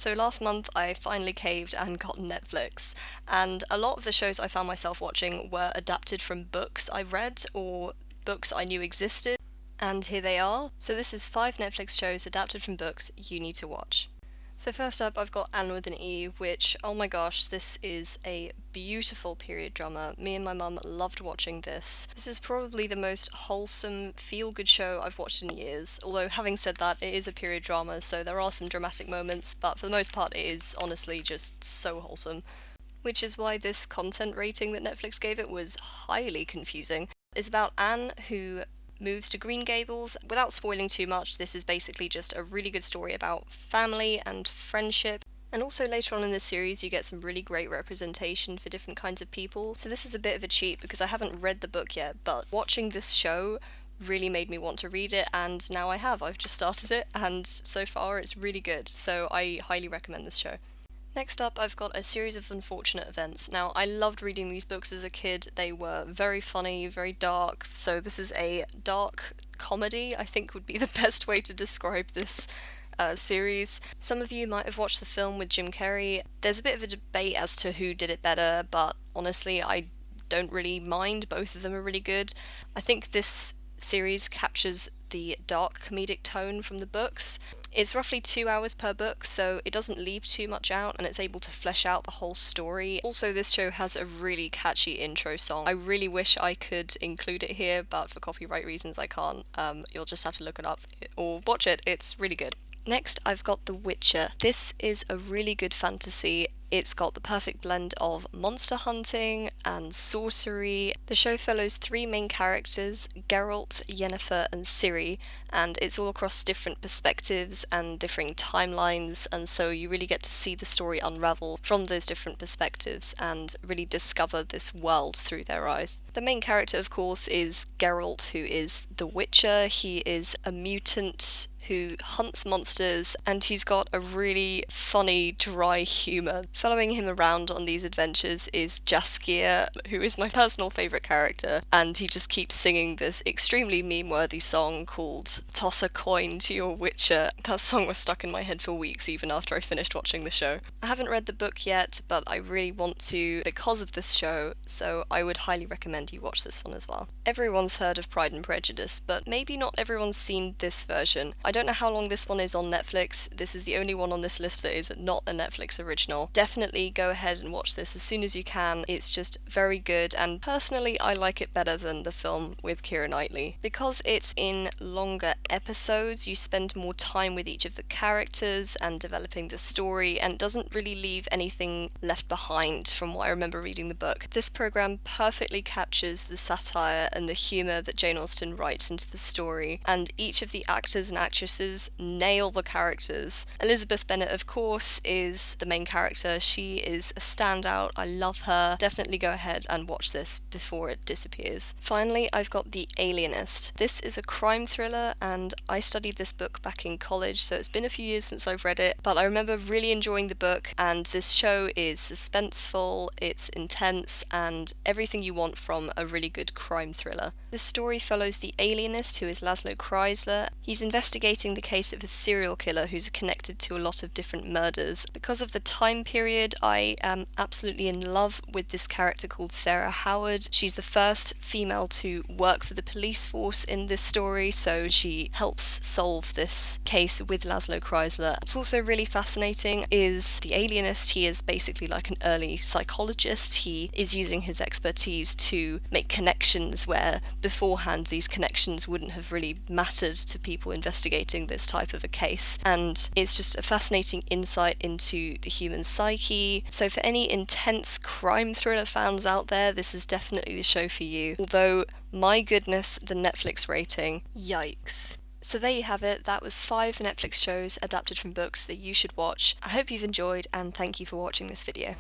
So last month I finally caved and got Netflix, and a lot of the shows I found myself watching were adapted from books I read or books I knew existed, and here they are. So this is 5 Netflix shows adapted from books you need to watch. So first up, I've got Anne with an E, which, oh my gosh, this is a beautiful period drama. Me and my mum loved watching this. This is probably the most wholesome, feel-good show I've watched in years, although having said that, it is a period drama, so there are some dramatic moments, but for the most part it is honestly just so wholesome. Which is why this content rating that Netflix gave it was highly confusing. It's about Anne, who moves to Green Gables. Without spoiling too much, this is basically just a really good story about family and friendship. And also later on in the series you get some really great representation for different kinds of people. So this is a bit of a cheat because I haven't read the book yet, but watching this show really made me want to read it, and now I have. I've just started it and so far it's really good, so I highly recommend this show. Next up, I've got A Series of Unfortunate Events. Now, I loved reading these books as a kid. They were very funny, very dark, so this is a dark comedy, I think would be the best way to describe this series. Some of you might have watched the film with Jim Carrey. There's a bit of a debate as to who did it better, but honestly, I don't really mind. Both of them are really good. I think this series captures the dark comedic tone from the books. It's roughly 2 hours per book, so it doesn't leave too much out and it's able to flesh out the whole story. Also, this show has a really catchy intro song. I really wish I could include it here, but for copyright reasons I can't. You'll just have to look it up or watch it. It's really good. Next, I've got The Witcher. This is a really good fantasy. It's got the perfect blend of monster hunting and sorcery. The show follows 3 main characters, Geralt, Yennefer and Ciri, and it's all across different perspectives and differing timelines, and so you really get to see the story unravel from those different perspectives and really discover this world through their eyes. The main character, of course, is Geralt, who is the Witcher. He is a mutant who hunts monsters, and he's got a really funny, dry humour. Following him around on these adventures is Jaskier, who is my personal favourite character, and he just keeps singing this extremely meme-worthy song called Toss a Coin to Your Witcher. That song was stuck in my head for weeks, even after I finished watching the show. I haven't read the book yet, but I really want to because of this show, so I would highly recommend you watch this one as well. Everyone's heard of Pride and Prejudice, but maybe not everyone's seen this version. I don't know how long this one is on Netflix. This is the only one on this list that is not a Netflix original. Definitely go ahead and watch this as soon as you can. It's just very good, and personally I like it better than the film with Keira Knightley. Because it's in longer episodes, you spend more time with each of the characters and developing the story, and it doesn't really leave anything left behind from what I remember reading the book. This programme perfectly captures the satire and the humour that Jane Austen writes into the story, and each of the actors and actresses nail the characters. Elizabeth Bennet, of course, is the main character. She is a standout. I love her. Definitely go ahead and watch this before it disappears. Finally, I've got The Alienist. This is a crime thriller, and I studied this book back in college, so it's been a few years since I've read it, but I remember really enjoying the book, and this show is suspenseful, it's intense, and everything you want from a really good crime thriller. This story follows the alienist, who is Laszlo Kreisler. He's investigating the case of a serial killer who's connected to a lot of different murders. Because of the time period, I am absolutely in love with this character called Sarah Howard. She's the first female to work for the police force in this story, so she helps solve this case with Laszlo Kreisler. What's also really fascinating is the alienist. He is basically like an early psychologist. He is using his expertise to make connections where beforehand these connections wouldn't have really mattered to people investigating this type of a case, and it's just a fascinating insight into the human psyche. So for any intense crime thriller fans out there, this is definitely the show for you, although my goodness, the Netflix rating, yikes. So there you have it. That was 5 Netflix shows adapted from books that you should watch. I hope you've enjoyed, and thank you for watching this video.